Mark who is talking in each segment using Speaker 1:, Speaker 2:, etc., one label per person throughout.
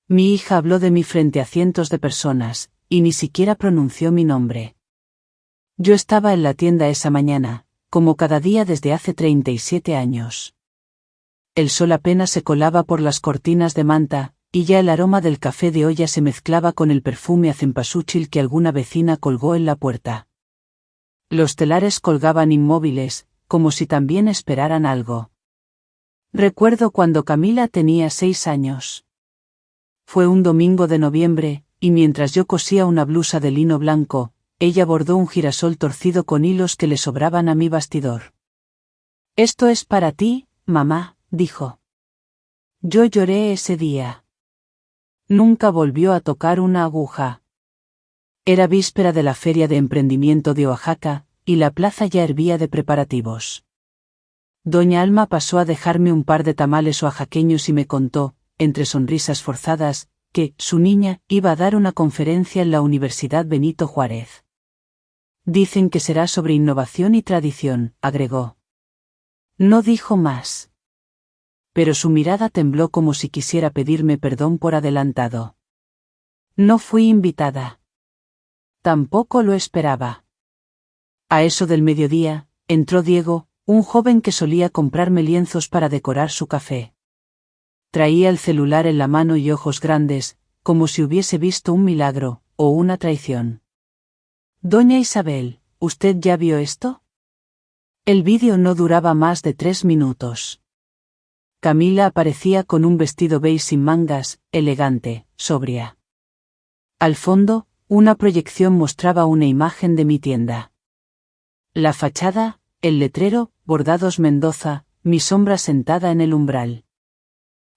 Speaker 1: Mi hija habló de mí frente a cientos de personas, y ni siquiera pronunció mi nombre. Yo estaba en la tienda esa mañana, como cada día desde hace 37 años. El sol apenas se colaba por las cortinas de manta, y ya el aroma del café de olla se mezclaba con el perfume a cempasúchil que alguna vecina colgó en la puerta. Los telares colgaban inmóviles, como si también esperaran algo. Recuerdo cuando Camila tenía 6 años. Fue un domingo de noviembre, y mientras yo cosía una blusa de lino blanco, ella bordó un girasol torcido con hilos que le sobraban a mi bastidor. «Esto es para ti, mamá», dijo. Yo lloré ese día. Nunca volvió a tocar una aguja. Era víspera de la Feria de Emprendimiento de Oaxaca, y la plaza ya hervía de preparativos. Doña Alma pasó a dejarme un par de tamales oaxaqueños y me contó, entre sonrisas forzadas, que su niña iba a dar una conferencia en la Universidad Benito Juárez. Dicen que será sobre innovación y tradición, agregó. No dijo más. Pero su mirada tembló como si quisiera pedirme perdón por adelantado. No fui invitada. Tampoco lo esperaba. A eso del mediodía, entró Diego, un joven que solía comprarme lienzos para decorar su café. Traía el celular en la mano y ojos grandes, como si hubiese visto un milagro, o una traición. Doña Isabel, ¿usted ya vio esto? El vídeo no duraba más de 3 minutos. Camila aparecía con un vestido beige sin mangas, elegante, sobria. Al fondo, una proyección mostraba una imagen de mi tienda. La fachada, el letrero, Bordados Mendoza, mi sombra sentada en el umbral.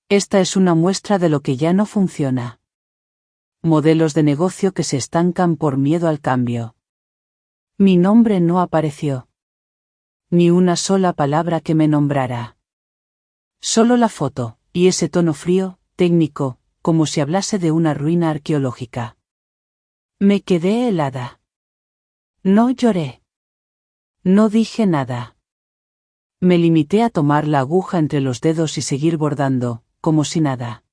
Speaker 1: Esta es una muestra de lo que ya no funciona. Modelos de negocio que se estancan por miedo al cambio. Mi nombre no apareció. Ni una sola palabra que me nombrara. Solo la foto, y ese tono frío, técnico, como si hablase de una ruina arqueológica. Me quedé helada. No lloré. No dije nada. Me limité a tomar la aguja entre los dedos y seguir bordando, como si nada.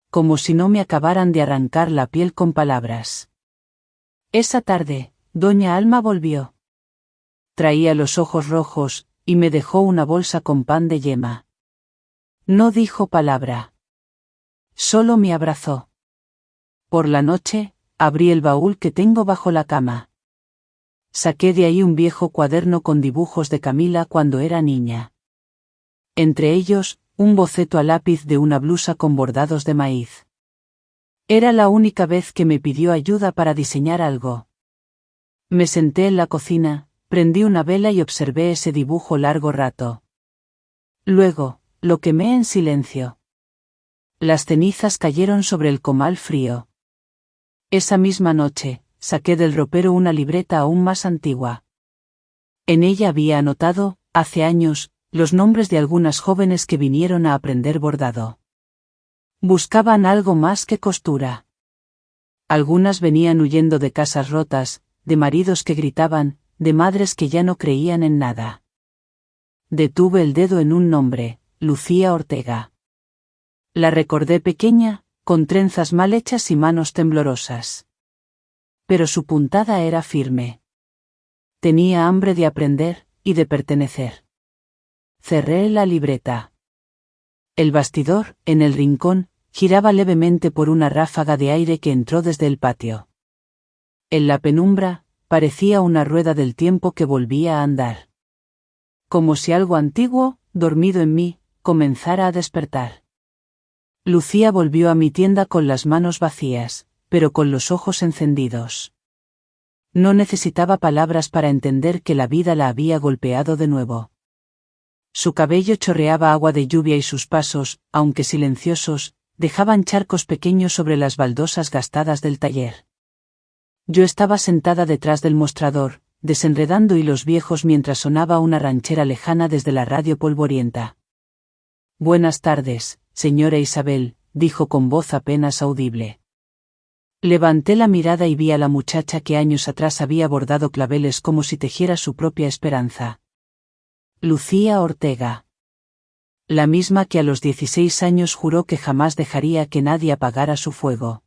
Speaker 1: Como si no me acabaran de arrancar la piel con palabras. Esa tarde, doña Alma volvió. Traía los ojos rojos, y me dejó una bolsa con pan de yema. No dijo palabra. Solo me abrazó. Por la noche, abrí el baúl que tengo bajo la cama. Saqué de ahí un viejo cuaderno con dibujos de Camila cuando era niña. Entre ellos, un boceto a lápiz de una blusa con bordados de maíz. Era la única vez que me pidió ayuda para diseñar algo. Me senté en la cocina, prendí una vela y observé ese dibujo largo rato. Luego, lo quemé en silencio. Las cenizas cayeron sobre el comal frío. Esa misma noche, saqué del ropero una libreta aún más antigua. En ella había anotado, hace años, los nombres de algunas jóvenes que vinieron a aprender bordado. Buscaban algo más que costura. Algunas venían huyendo de casas rotas, de maridos que gritaban, de madres que ya no creían en nada. Detuve el dedo en un nombre, Lucía Ortega. La recordé pequeña, con trenzas mal hechas y manos temblorosas. Pero su puntada era firme. Tenía hambre de aprender, y de pertenecer. Cerré la libreta. El bastidor, en el rincón, giraba levemente por una ráfaga de aire que entró desde el patio. En la penumbra, parecía una rueda del tiempo que volvía a andar. Como si algo antiguo, dormido en mí, comenzara a despertar. Lucía volvió a mi tienda con las manos vacías, pero con los ojos encendidos. No necesitaba palabras para entender que la vida la había golpeado de nuevo. Su cabello chorreaba agua de lluvia y sus pasos, aunque silenciosos, dejaban charcos pequeños sobre las baldosas gastadas del taller. Yo estaba sentada detrás del mostrador, desenredando hilos viejos mientras sonaba una ranchera lejana desde la radio polvorienta. Buenas tardes, señora Isabel, dijo con voz apenas audible. Levanté la mirada y vi a la muchacha que años atrás había bordado claveles como si tejiera su propia esperanza. Lucía Ortega. La misma que a los 16 años juró que jamás dejaría que nadie apagara su fuego.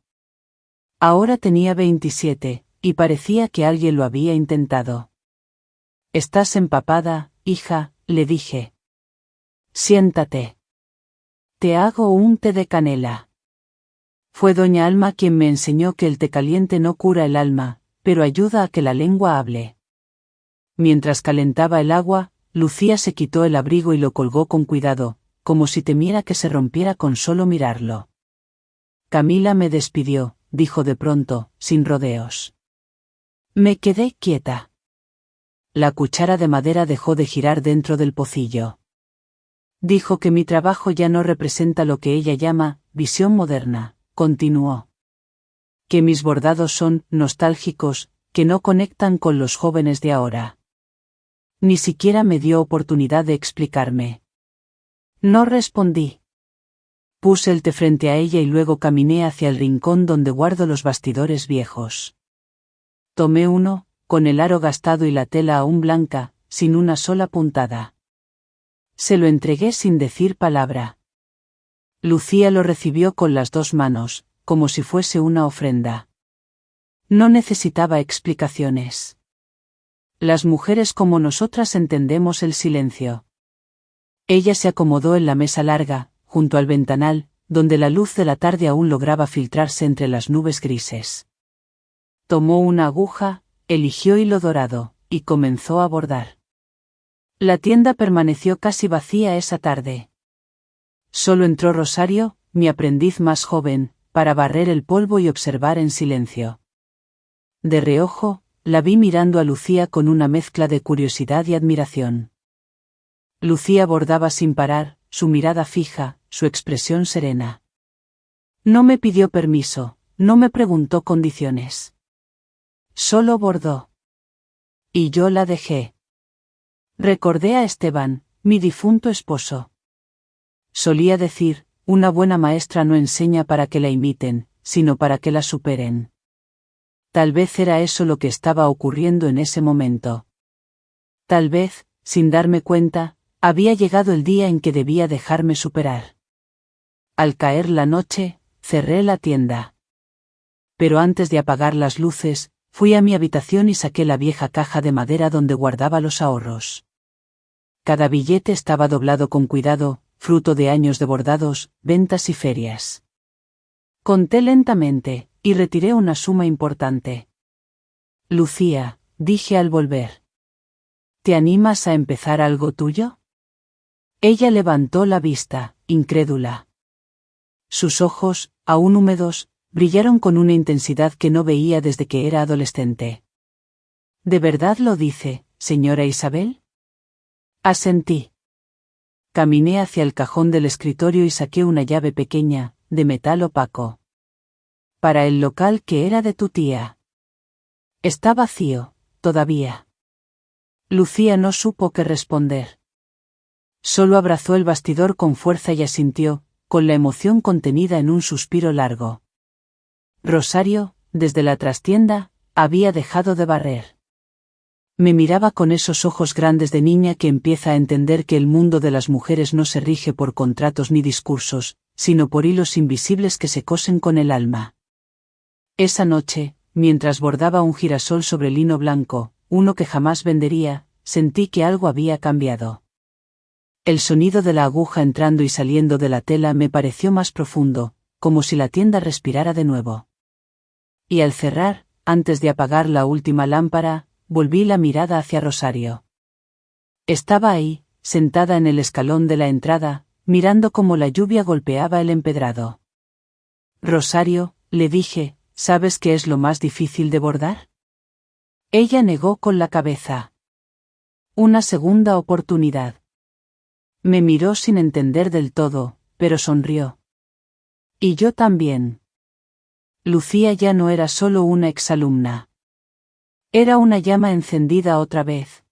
Speaker 1: Ahora tenía 27, y parecía que alguien lo había intentado. «Estás empapada, hija», le dije. «Siéntate. Te hago un té de canela». Fue doña Alma quien me enseñó que el té caliente no cura el alma, pero ayuda a que la lengua hable. Mientras calentaba el agua, Lucía se quitó el abrigo y lo colgó con cuidado, como si temiera que se rompiera con solo mirarlo. «Camila me despidió», dijo de pronto, sin rodeos. Me quedé quieta. La cuchara de madera dejó de girar dentro del pocillo. Dijo que mi trabajo ya no representa lo que ella llama visión moderna, continuó. Que mis bordados son nostálgicos, que no conectan con los jóvenes de ahora. Ni siquiera me dio oportunidad de explicarme. No respondí. Puse el té frente a ella y luego caminé hacia el rincón donde guardo los bastidores viejos. Tomé uno, con el aro gastado y la tela aún blanca, sin una sola puntada. Se lo entregué sin decir palabra. Lucía lo recibió con las dos manos, como si fuese una ofrenda. No necesitaba explicaciones. Las mujeres como nosotras entendemos el silencio. Ella se acomodó en la mesa larga, junto al ventanal, donde la luz de la tarde aún lograba filtrarse entre las nubes grises. Tomó una aguja, eligió hilo dorado, y comenzó a bordar. La tienda permaneció casi vacía esa tarde. Solo entró Rosario, mi aprendiz más joven, para barrer el polvo y observar en silencio. De reojo, la vi mirando a Lucía con una mezcla de curiosidad y admiración. Lucía bordaba sin parar, su mirada fija, su expresión serena. No me pidió permiso, no me preguntó condiciones. Solo bordó. Y yo la dejé. Recordé a Esteban, mi difunto esposo. Solía decir, una buena maestra no enseña para que la imiten, sino para que la superen. Tal vez era eso lo que estaba ocurriendo en ese momento. Tal vez, sin darme cuenta, había llegado el día en que debía dejarme superar. Al caer la noche, cerré la tienda. Pero antes de apagar las luces, fui a mi habitación y saqué la vieja caja de madera donde guardaba los ahorros. Cada billete estaba doblado con cuidado, fruto de años de bordados, ventas y ferias. Conté lentamente, y retiré una suma importante. Lucía, dije al volver. ¿Te animas a empezar algo tuyo? Ella levantó la vista, incrédula. Sus ojos, aún húmedos, brillaron con una intensidad que no veía desde que era adolescente. ¿De verdad lo dice, señora Isabel? Asentí. Caminé hacia el cajón del escritorio y saqué una llave pequeña, de metal opaco. Para el local que era de tu tía. Está vacío, todavía. Lucía no supo qué responder. Solo abrazó el bastidor con fuerza y asintió, con la emoción contenida en un suspiro largo. Rosario, desde la trastienda, había dejado de barrer. Me miraba con esos ojos grandes de niña que empieza a entender que el mundo de las mujeres no se rige por contratos ni discursos, sino por hilos invisibles que se cosen con el alma. Esa noche, mientras bordaba un girasol sobre lino blanco, uno que jamás vendería, sentí que algo había cambiado. El sonido de la aguja entrando y saliendo de la tela me pareció más profundo, como si la tienda respirara de nuevo. Y al cerrar, antes de apagar la última lámpara, volví la mirada hacia Rosario. Estaba ahí, sentada en el escalón de la entrada, mirando cómo la lluvia golpeaba el empedrado. Rosario, le dije, ¿sabes qué es lo más difícil de bordar? Ella negó con la cabeza. Una segunda oportunidad. Me miró sin entender del todo, pero sonrió. Y yo también. Lucía ya no era solo una exalumna. Era una llama encendida otra vez.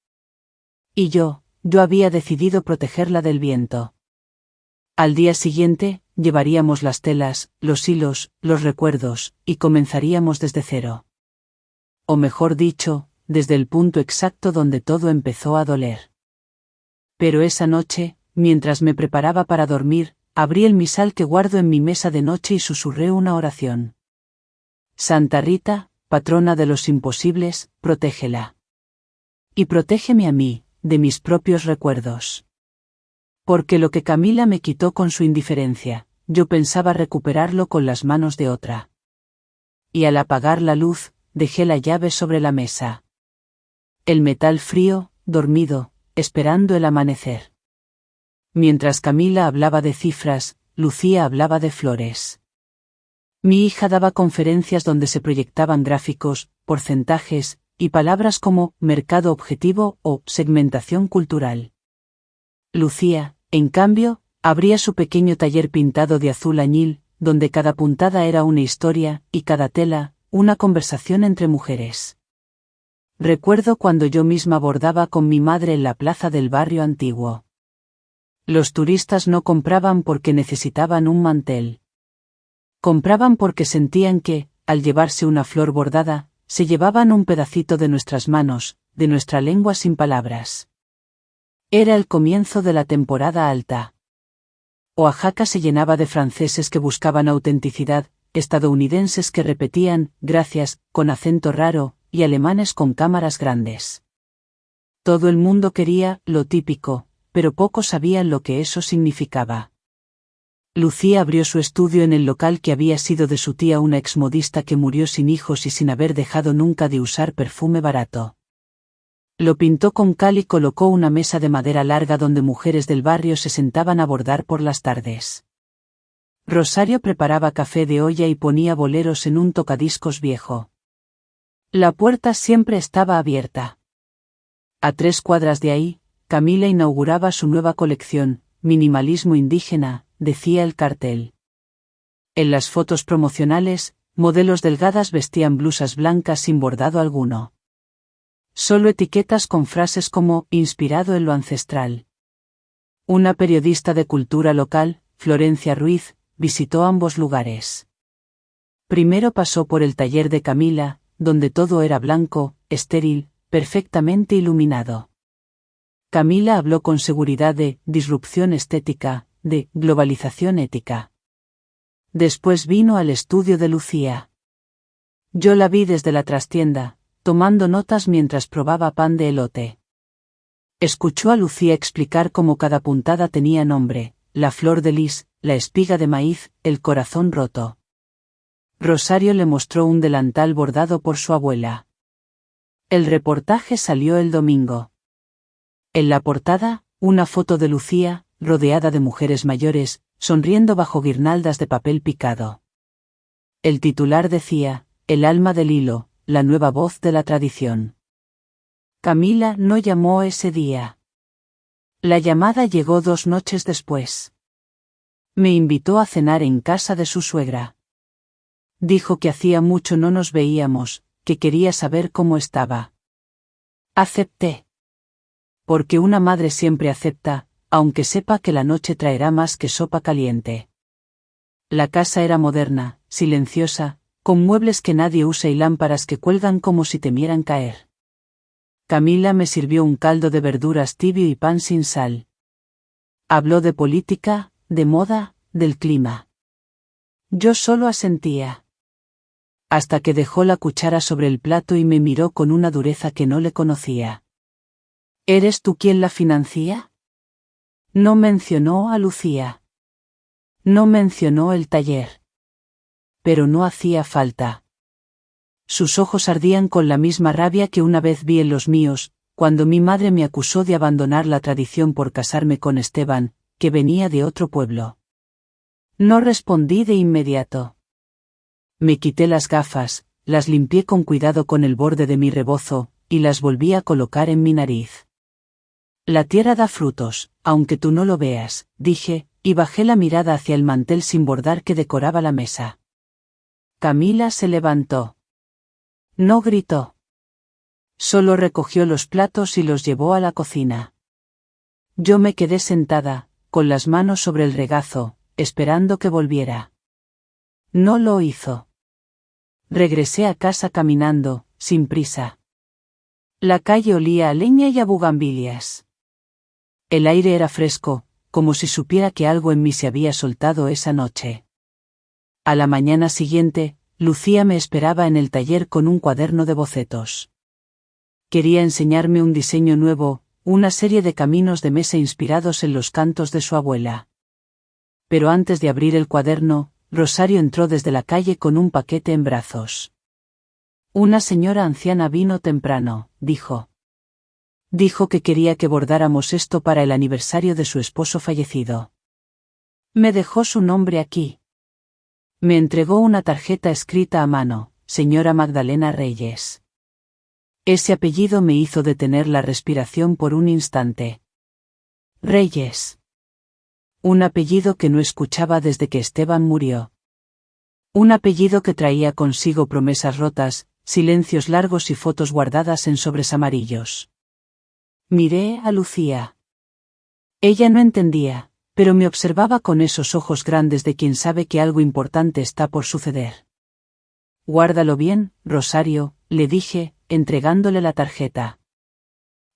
Speaker 1: Y yo había decidido protegerla del viento. Al día siguiente, llevaríamos las telas, los hilos, los recuerdos, y comenzaríamos desde cero. O mejor dicho, desde el punto exacto donde todo empezó a doler. Pero esa noche, mientras me preparaba para dormir, abrí el misal que guardo en mi mesa de noche y susurré una oración. Santa Rita, patrona de los imposibles, protégela. Y protégeme a mí, de mis propios recuerdos. Porque lo que Camila me quitó con su indiferencia, yo pensaba recuperarlo con las manos de otra. Y al apagar la luz, dejé la llave sobre la mesa. El metal frío, dormido, esperando el amanecer. Mientras Camila hablaba de cifras, Lucía hablaba de flores. Mi hija daba conferencias donde se proyectaban gráficos, porcentajes, y palabras como mercado objetivo o segmentación cultural. Lucía, en cambio, abría su pequeño taller pintado de azul añil, donde cada puntada era una historia, y cada tela, una conversación entre mujeres. Recuerdo cuando yo misma bordaba con mi madre en la plaza del barrio antiguo. Los turistas no compraban porque necesitaban un mantel. Compraban porque sentían que, al llevarse una flor bordada, se llevaban un pedacito de nuestras manos, de nuestra lengua sin palabras. Era el comienzo de la temporada alta. Oaxaca se llenaba de franceses que buscaban autenticidad, estadounidenses que repetían, gracias, con acento raro, y alemanes con cámaras grandes. Todo el mundo quería lo típico, pero pocos sabían lo que eso significaba. Lucía abrió su estudio en el local que había sido de su tía, una exmodista que murió sin hijos y sin haber dejado nunca de usar perfume barato. Lo pintó con cal y colocó una mesa de madera larga donde mujeres del barrio se sentaban a bordar por las tardes. Rosario preparaba café de olla y ponía boleros en un tocadiscos viejo. La puerta siempre estaba abierta. A 3 cuadras de ahí, Camila inauguraba su nueva colección, Minimalismo Indígena, decía el cartel. En las fotos promocionales, modelos delgadas vestían blusas blancas sin bordado alguno. Solo etiquetas con frases como inspirado en lo ancestral. Una periodista de cultura local, Florencia Ruiz, visitó ambos lugares. Primero pasó por el taller de Camila, donde todo era blanco, estéril, perfectamente iluminado. Camila habló con seguridad de disrupción estética, de globalización ética. Después vino al estudio de Lucía. Yo la vi desde la trastienda, tomando notas mientras probaba pan de elote. Escuchó a Lucía explicar cómo cada puntada tenía nombre, la flor de lis, la espiga de maíz, el corazón roto. Rosario le mostró un delantal bordado por su abuela. El reportaje salió el domingo. En la portada, una foto de Lucía, rodeada de mujeres mayores, sonriendo bajo guirnaldas de papel picado. El titular decía, el alma del hilo, la nueva voz de la tradición. Camila no llamó ese día. La llamada llegó 2 noches después. Me invitó a cenar en casa de su suegra. Dijo que hacía mucho no nos veíamos, que quería saber cómo estaba. Acepté. Porque una madre siempre acepta, aunque sepa que la noche traerá más que sopa caliente. La casa era moderna, silenciosa, con muebles que nadie usa y lámparas que cuelgan como si temieran caer. Camila me sirvió un caldo de verduras tibio y pan sin sal. Habló de política, de moda, del clima. Yo solo asentía. Hasta que dejó la cuchara sobre el plato y me miró con una dureza que no le conocía. ¿Eres tú quien la financia? No mencionó a Lucía. No mencionó el taller. Pero no hacía falta. Sus ojos ardían con la misma rabia que una vez vi en los míos, cuando mi madre me acusó de abandonar la tradición por casarme con Esteban, que venía de otro pueblo. No respondí de inmediato. Me quité las gafas, las limpié con cuidado con el borde de mi rebozo, y las volví a colocar en mi nariz. La tierra da frutos, aunque tú no lo veas, dije, y bajé la mirada hacia el mantel sin bordar que decoraba la mesa. Camila se levantó. No gritó. Solo recogió los platos y los llevó a la cocina. Yo me quedé sentada, con las manos sobre el regazo, esperando que volviera. No lo hizo. Regresé a casa caminando, sin prisa. La calle olía a leña y a bugambilias. El aire era fresco, como si supiera que algo en mí se había soltado esa noche. A la mañana siguiente, Lucía me esperaba en el taller con un cuaderno de bocetos. Quería enseñarme un diseño nuevo, una serie de caminos de mesa inspirados en los cantos de su abuela. Pero antes de abrir el cuaderno, Rosario entró desde la calle con un paquete en brazos. Una señora anciana vino temprano, dijo. Dijo que quería que bordáramos esto para el aniversario de su esposo fallecido. Me dejó su nombre aquí. Me entregó una tarjeta escrita a mano, señora Magdalena Reyes. Ese apellido me hizo detener la respiración por un instante. Reyes. Un apellido que no escuchaba desde que Esteban murió. Un apellido que traía consigo promesas rotas, silencios largos y fotos guardadas en sobres amarillos. Miré a Lucía. Ella no entendía, pero me observaba con esos ojos grandes de quien sabe que algo importante está por suceder. Guárdalo bien, Rosario, le dije, entregándole la tarjeta.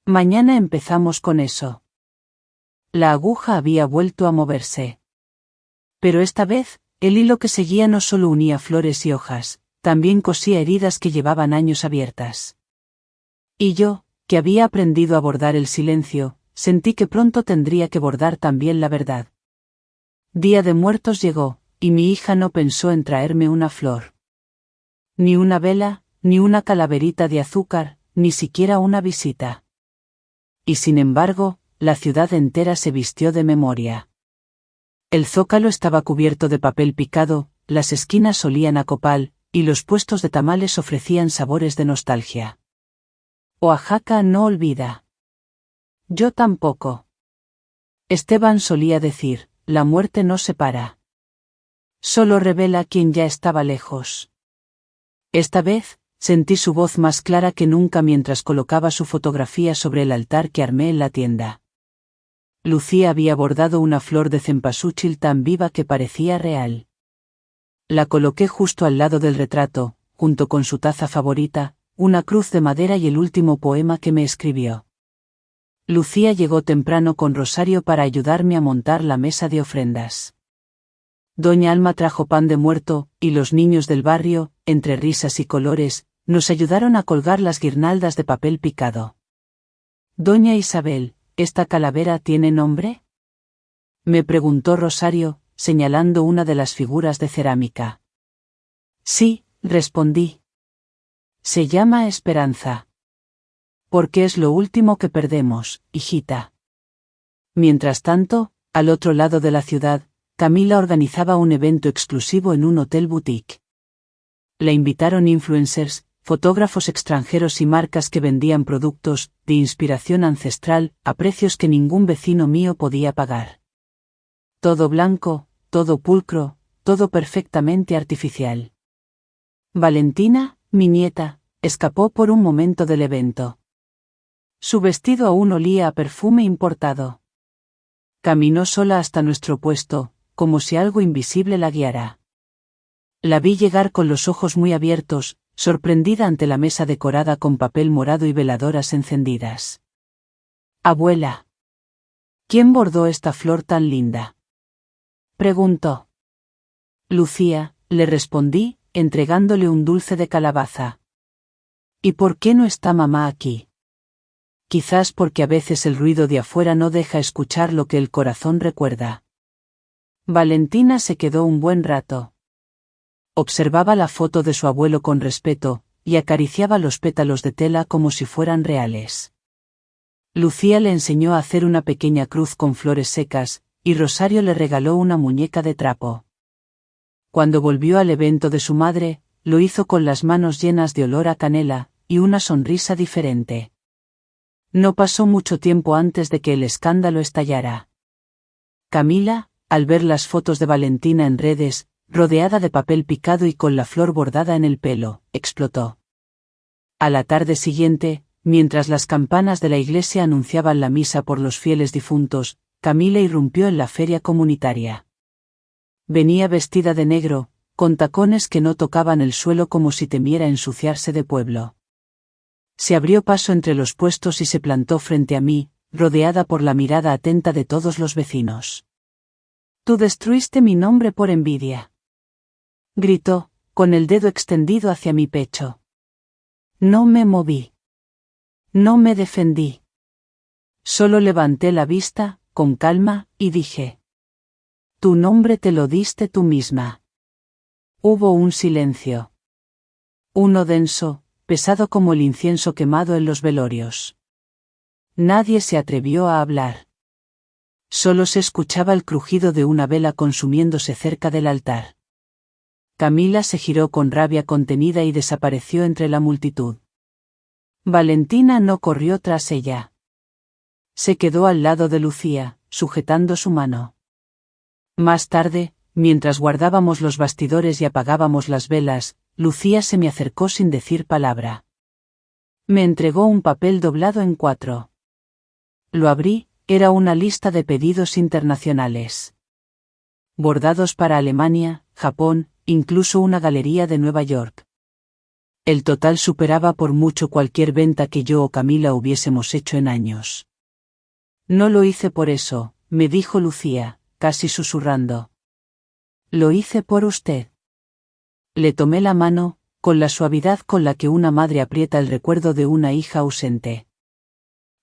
Speaker 1: Mañana empezamos con eso. La aguja había vuelto a moverse. Pero esta vez, el hilo que seguía no solo unía flores y hojas, también cosía heridas que llevaban años abiertas. Y yo, que había aprendido a bordar el silencio, sentí que pronto tendría que bordar también la verdad. Día de Muertos llegó, y mi hija no pensó en traerme una flor. Ni una vela, ni una calaverita de azúcar, ni siquiera una visita. Y sin embargo, la ciudad entera se vistió de memoria. El zócalo estaba cubierto de papel picado, las esquinas olían a copal, y los puestos de tamales ofrecían sabores de nostalgia. Oaxaca no olvida. Yo tampoco. Esteban solía decir, la muerte no separa. Solo revela quien ya estaba lejos. Esta vez, sentí su voz más clara que nunca mientras colocaba su fotografía sobre el altar que armé en la tienda. Lucía había bordado una flor de cempasúchil tan viva que parecía real. La coloqué justo al lado del retrato, junto con su taza favorita, una cruz de madera y el último poema que me escribió. Lucía llegó temprano con Rosario para ayudarme a montar la mesa de ofrendas. Doña Alma trajo pan de muerto, y los niños del barrio, entre risas y colores, nos ayudaron a colgar las guirnaldas de papel picado. Doña Isabel, ¿esta calavera tiene nombre? Me preguntó Rosario, señalando una de las figuras de cerámica. Sí, respondí. Se llama Esperanza. Porque es lo último que perdemos, hijita. Mientras tanto, al otro lado de la ciudad, Camila organizaba un evento exclusivo en un hotel boutique. La invitaron influencers, fotógrafos extranjeros y marcas que vendían productos de inspiración ancestral a precios que ningún vecino mío podía pagar. Todo blanco, todo pulcro, todo perfectamente artificial. Valentina, mi nieta, escapó por un momento del evento. Su vestido aún olía a perfume importado. Caminó sola hasta nuestro puesto, como si algo invisible la guiara. La vi llegar con los ojos muy abiertos, sorprendida ante la mesa decorada con papel morado y veladoras encendidas. Abuela. ¿Quién bordó esta flor tan linda? Preguntó. Lucía, le respondí, entregándole un dulce de calabaza. ¿Y por qué no está mamá aquí? Quizás porque a veces el ruido de afuera no deja escuchar lo que el corazón recuerda. Valentina se quedó un buen rato. Observaba la foto de su abuelo con respeto, y acariciaba los pétalos de tela como si fueran reales. Lucía le enseñó a hacer una pequeña cruz con flores secas, y Rosario le regaló una muñeca de trapo. Cuando volvió al evento de su madre, lo hizo con las manos llenas de olor a canela, y una sonrisa diferente. No pasó mucho tiempo antes de que el escándalo estallara. Camila, al ver las fotos de Valentina en redes, rodeada de papel picado y con la flor bordada en el pelo, explotó. A la tarde siguiente, mientras las campanas de la iglesia anunciaban la misa por los fieles difuntos, Camila irrumpió en la feria comunitaria. Venía vestida de negro, con tacones que no tocaban el suelo como si temiera ensuciarse de pueblo. Se abrió paso entre los puestos y se plantó frente a mí, rodeada por la mirada atenta de todos los vecinos. «Tú destruiste mi nombre por envidia», gritó, con el dedo extendido hacia mi pecho. No me moví. No me defendí. Solo levanté la vista, con calma, y dije: «Tu nombre te lo diste tú misma». Hubo un silencio. Uno denso, pesado como el incienso quemado en los velorios. Nadie se atrevió a hablar. Solo se escuchaba el crujido de una vela consumiéndose cerca del altar. Camila se giró con rabia contenida y desapareció entre la multitud. Valentina no corrió tras ella. Se quedó al lado de Lucía, sujetando su mano. Más tarde, mientras guardábamos los bastidores y apagábamos las velas, Lucía se me acercó sin decir palabra. Me entregó un papel doblado en 4. Lo abrí, era una lista de pedidos internacionales. Bordados para Alemania, Japón, incluso una galería de Nueva York. El total superaba por mucho cualquier venta que yo o Camila hubiésemos hecho en años. No lo hice por eso, me dijo Lucía, casi susurrando. Lo hice por usted. Le tomé la mano, con la suavidad con la que una madre aprieta el recuerdo de una hija ausente.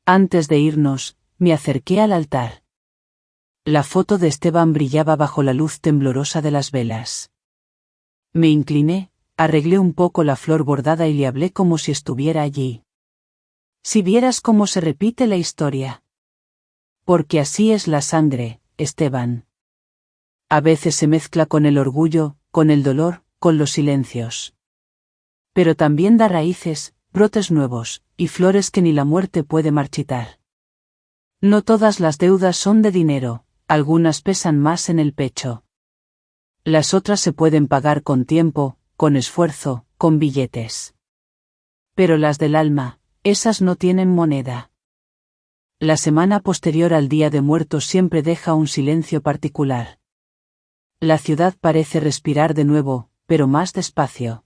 Speaker 1: Antes de irnos, me acerqué al altar. La foto de Esteban brillaba bajo la luz temblorosa de las velas. Me incliné, arreglé un poco la flor bordada y le hablé como si estuviera allí. Si vieras cómo se repite la historia. Porque así es la sangre, Esteban. A veces se mezcla con el orgullo, con el dolor, con los silencios. Pero también da raíces, brotes nuevos, y flores que ni la muerte puede marchitar. No todas las deudas son de dinero, algunas pesan más en el pecho. Las otras se pueden pagar con tiempo, con esfuerzo, con billetes. Pero las del alma, esas no tienen moneda. La semana posterior al Día de Muertos siempre deja un silencio particular. La ciudad parece respirar de nuevo, pero más despacio.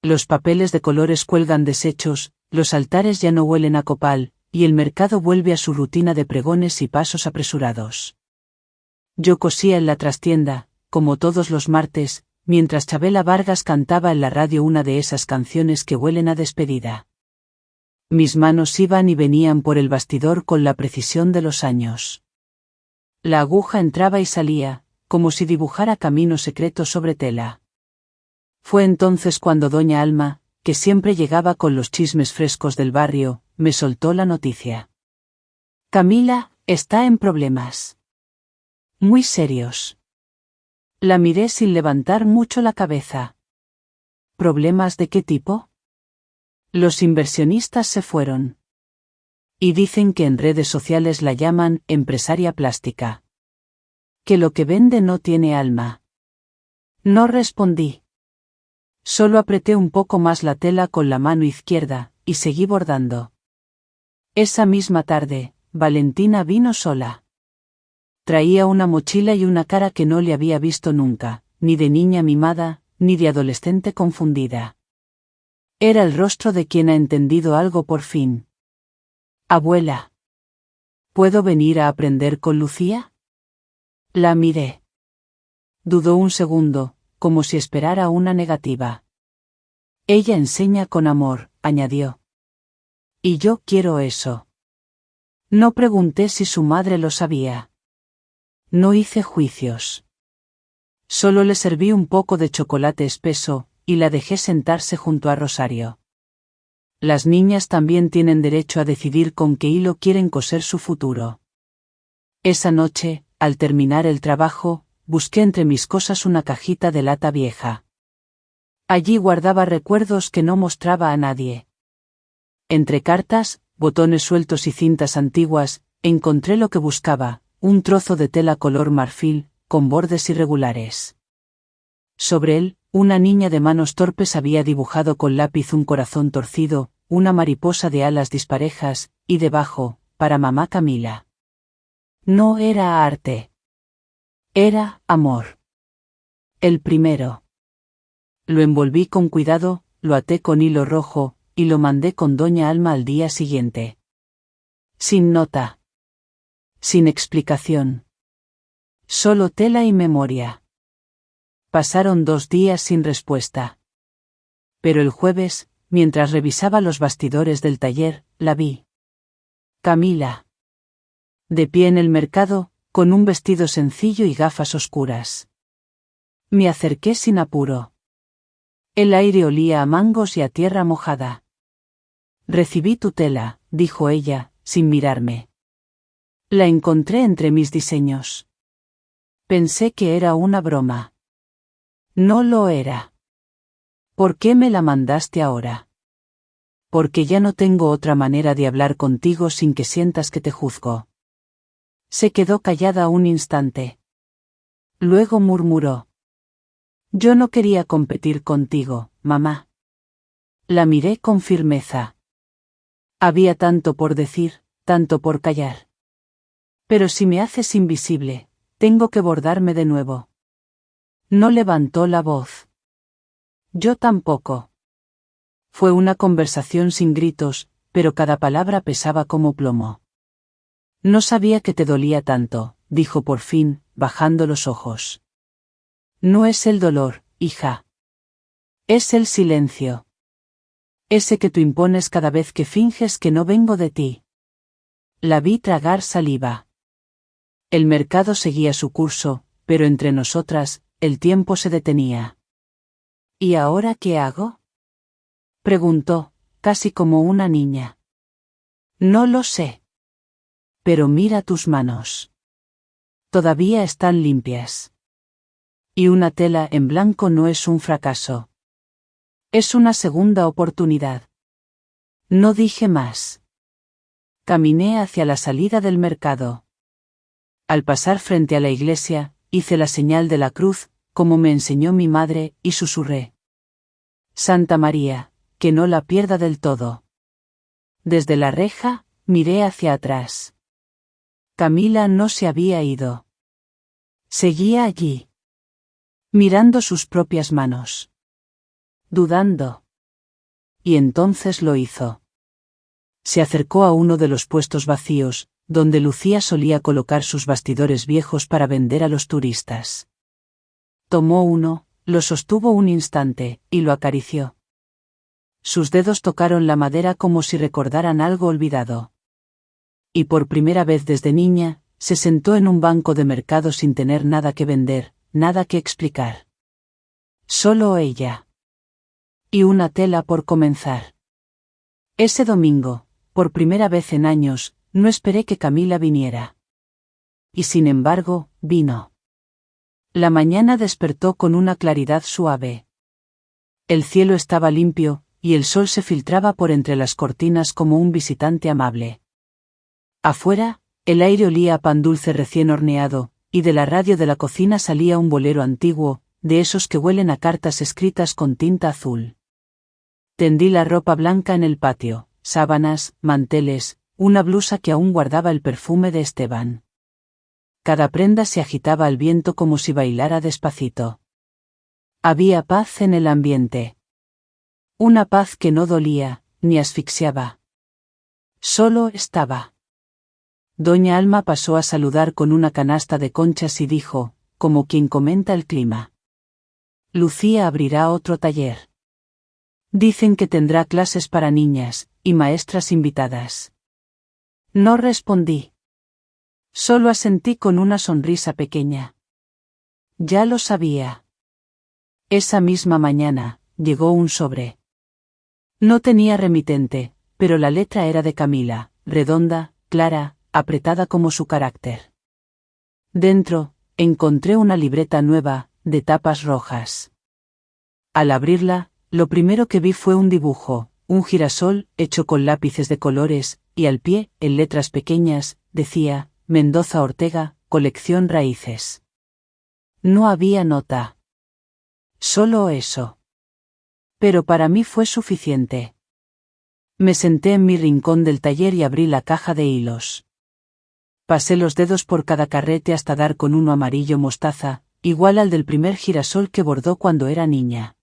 Speaker 1: Los papeles de colores cuelgan deshechos, los altares ya no huelen a copal, y el mercado vuelve a su rutina de pregones y pasos apresurados. Yo cosía en la trastienda, como todos los martes, mientras Chabela Vargas cantaba en la radio una de esas canciones que huelen a despedida. Mis manos iban y venían por el bastidor con la precisión de los años. La aguja entraba y salía, como si dibujara caminos secretos sobre tela. Fue entonces cuando doña Alma, que siempre llegaba con los chismes frescos del barrio, me soltó la noticia. Camila, está en problemas. Muy serios. La miré sin levantar mucho la cabeza. ¿Problemas de qué tipo? Los inversionistas se fueron. Y dicen que en redes sociales la llaman empresaria plástica. Que lo que vende no tiene alma. No respondí. Solo apreté un poco más la tela con la mano izquierda, y seguí bordando. Esa misma tarde, Valentina vino sola. Traía una mochila y una cara que no le había visto nunca, ni de niña mimada, ni de adolescente confundida. Era el rostro de quien ha entendido algo por fin. Abuela. ¿Puedo venir a aprender con Lucía? La miré. Dudó un segundo, como si esperara una negativa. Ella enseña con amor, añadió. Y yo quiero eso. No pregunté si su madre lo sabía. No hice juicios. Solo le serví un poco de chocolate espeso, y la dejé sentarse junto a Rosario. Las niñas también tienen derecho a decidir con qué hilo quieren coser su futuro. Esa noche, al terminar el trabajo, busqué entre mis cosas una cajita de lata vieja. Allí guardaba recuerdos que no mostraba a nadie. Entre cartas, botones sueltos y cintas antiguas, encontré lo que buscaba, un trozo de tela color marfil, con bordes irregulares. Sobre él, una niña de manos torpes había dibujado con lápiz un corazón torcido, una mariposa de alas disparejas, y debajo, para mamá Camila. No era arte. Era amor. El primero. Lo envolví con cuidado, lo até con hilo rojo, y lo mandé con doña Alma al día siguiente. Sin nota. Sin explicación. Solo tela y memoria. Pasaron 2 días sin respuesta. Pero el jueves, mientras revisaba los bastidores del taller, la vi. Camila. De pie en el mercado, con un vestido sencillo y gafas oscuras. Me acerqué sin apuro. El aire olía a mangos y a tierra mojada. Recibí tu tela, dijo ella, sin mirarme. La encontré entre mis diseños. Pensé que era una broma. No lo era. ¿Por qué me la mandaste ahora? Porque ya no tengo otra manera de hablar contigo sin que sientas que te juzgo. Se quedó callada un instante. Luego murmuró. Yo no quería competir contigo, mamá. La miré con firmeza. Había tanto por decir, tanto por callar. Pero si me haces invisible, tengo que bordarme de nuevo. No levantó la voz. Yo tampoco. Fue una conversación sin gritos, pero cada palabra pesaba como plomo. No sabía que te dolía tanto, dijo por fin, bajando los ojos. No es el dolor, hija. Es el silencio. Ese que tú impones cada vez que finges que no vengo de ti. La vi tragar saliva. El mercado seguía su curso, pero entre nosotras, el tiempo se detenía. ¿Y ahora qué hago? Preguntó, casi como una niña. No lo sé. Pero mira tus manos. Todavía están limpias. Y una tela en blanco no es un fracaso. Es una segunda oportunidad. No dije más. Caminé hacia la salida del mercado. Al pasar frente a la iglesia, hice la señal de la cruz, como me enseñó mi madre, y susurré. Santa María, que no la pierda del todo. Desde la reja, miré hacia atrás. Camila no se había ido. Seguía allí. Mirando sus propias manos. Dudando. Y entonces lo hizo. Se acercó a uno de los puestos vacíos, donde Lucía solía colocar sus bastidores viejos para vender a los turistas. Tomó uno, lo sostuvo un instante, y lo acarició. Sus dedos tocaron la madera como si recordaran algo olvidado. Y por primera vez desde niña, se sentó en un banco de mercado sin tener nada que vender, nada que explicar. Solo ella. Y una tela por comenzar. Ese domingo, por primera vez en años, no esperé que Camila viniera. Y sin embargo, vino. La mañana despertó con una claridad suave. El cielo estaba limpio, y el sol se filtraba por entre las cortinas como un visitante amable. Afuera, el aire olía a pan dulce recién horneado, y de la radio de la cocina salía un bolero antiguo, de esos que huelen a cartas escritas con tinta azul. Tendí la ropa blanca en el patio, sábanas, manteles, una blusa que aún guardaba el perfume de Esteban. Cada prenda se agitaba al viento como si bailara despacito. Había paz en el ambiente. Una paz que no dolía, ni asfixiaba. Solo estaba. Doña Alma pasó a saludar con una canasta de conchas y dijo, como quien comenta el clima. Lucía abrirá otro taller. Dicen que tendrá clases para niñas, y maestras invitadas. No respondí. Solo asentí con una sonrisa pequeña. Ya lo sabía. Esa misma mañana, llegó un sobre. No tenía remitente, pero la letra era de Camila, redonda, clara, apretada como su carácter. Dentro, encontré una libreta nueva, de tapas rojas. Al abrirla, lo primero que vi fue un dibujo, un girasol, hecho con lápices de colores, y al pie, en letras pequeñas, decía, Mendoza Ortega, colección Raíces. No había nota. Solo eso. Pero para mí fue suficiente. Me senté en mi rincón del taller y abrí la caja de hilos. Pasé los dedos por cada carrete hasta dar con uno amarillo mostaza, igual al del primer girasol que bordó cuando era niña.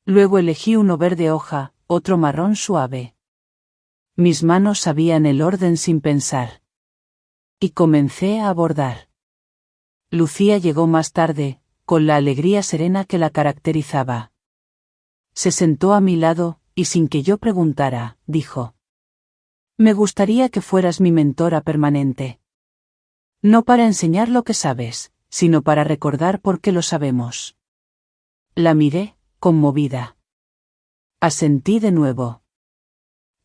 Speaker 1: Luego elegí uno verde hoja, otro marrón suave. Mis manos sabían el orden sin pensar. Y comencé a bordar. Lucía llegó más tarde, con la alegría serena que la caracterizaba. Se sentó a mi lado, y sin que yo preguntara, dijo: Me gustaría que fueras mi mentora permanente. No para enseñar lo que sabes, sino para recordar por qué lo sabemos. La miré, conmovida. Asentí de nuevo.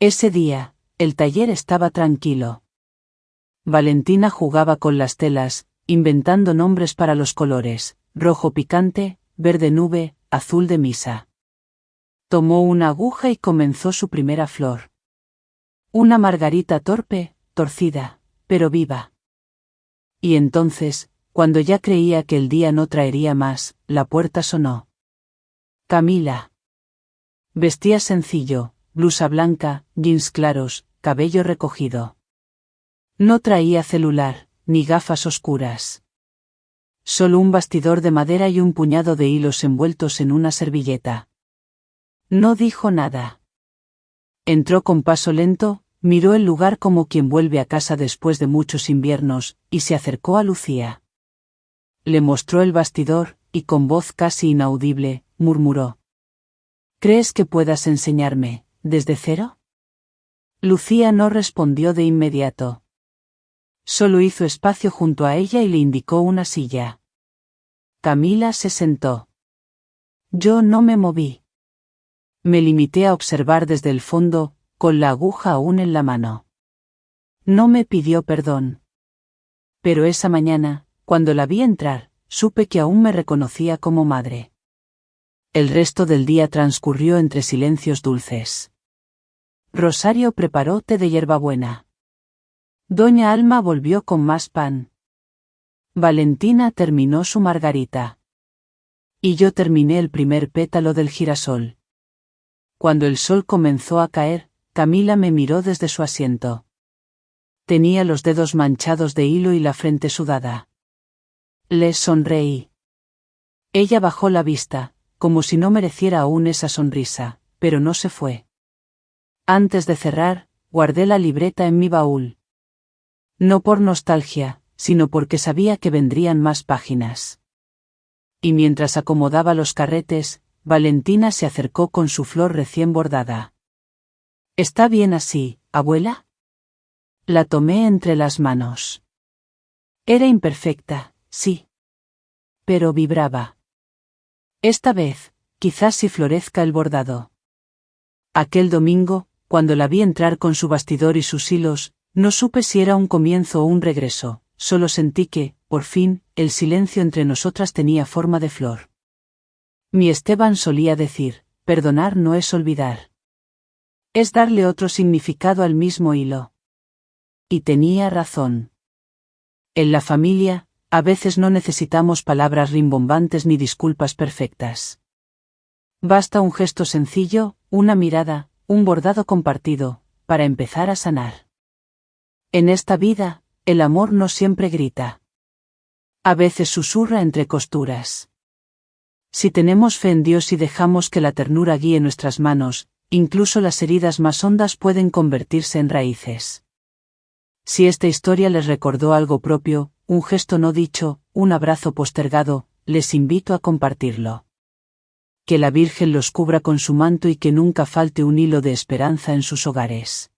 Speaker 1: Ese día, el taller estaba tranquilo. Valentina jugaba con las telas, inventando nombres para los colores: rojo picante, verde nube, azul de misa. Tomó una aguja y comenzó su primera flor. Una margarita torpe, torcida, pero viva. Y entonces, cuando ya creía que el día no traería más, la puerta sonó. Camila. Vestía sencillo, blusa blanca, jeans claros, cabello recogido. No traía celular, ni gafas oscuras. Solo un bastidor de madera y un puñado de hilos envueltos en una servilleta. No dijo nada. Entró con paso lento, miró el lugar como quien vuelve a casa después de muchos inviernos, y se acercó a Lucía. Le mostró el bastidor, y con voz casi inaudible, murmuró: ¿Crees que puedas enseñarme, desde cero? Lucía no respondió de inmediato. Solo hizo espacio junto a ella y le indicó una silla. Camila se sentó. Yo no me moví. Me limité a observar desde el fondo, con la aguja aún en la mano. No me pidió perdón. Pero esa mañana, cuando la vi entrar, supe que aún me reconocía como madre. El resto del día transcurrió entre silencios dulces. Rosario preparó té de hierbabuena. Doña Alma volvió con más pan. Valentina terminó su margarita. Y yo terminé el primer pétalo del girasol. Cuando el sol comenzó a caer, Camila me miró desde su asiento. Tenía los dedos manchados de hilo y la frente sudada. Le sonreí. Ella bajó la vista, como si no mereciera aún esa sonrisa, pero no se fue. Antes de cerrar, guardé la libreta en mi baúl. No por nostalgia, sino porque sabía que vendrían más páginas. Y mientras acomodaba los carretes, Valentina se acercó con su flor recién bordada. ¿Está bien así, abuela? La tomé entre las manos. Era imperfecta, sí. Pero vibraba. Esta vez, quizás sí florezca el bordado. Aquel domingo, cuando la vi entrar con su bastidor y sus hilos, no supe si era un comienzo o un regreso, solo sentí que, por fin, el silencio entre nosotras tenía forma de flor. Mi Esteban solía decir: perdonar no es olvidar. Es darle otro significado al mismo hilo. Y tenía razón. En la familia, a veces no necesitamos palabras rimbombantes ni disculpas perfectas. Basta un gesto sencillo, una mirada, un bordado compartido, para empezar a sanar. En esta vida, el amor no siempre grita. A veces susurra entre costuras. Si tenemos fe en Dios y dejamos que la ternura guíe nuestras manos, incluso las heridas más hondas pueden convertirse en raíces. Si esta historia les recordó algo propio, un gesto no dicho, un abrazo postergado, les invito a compartirlo. Que la Virgen los cubra con su manto y que nunca falte un hilo de esperanza en sus hogares.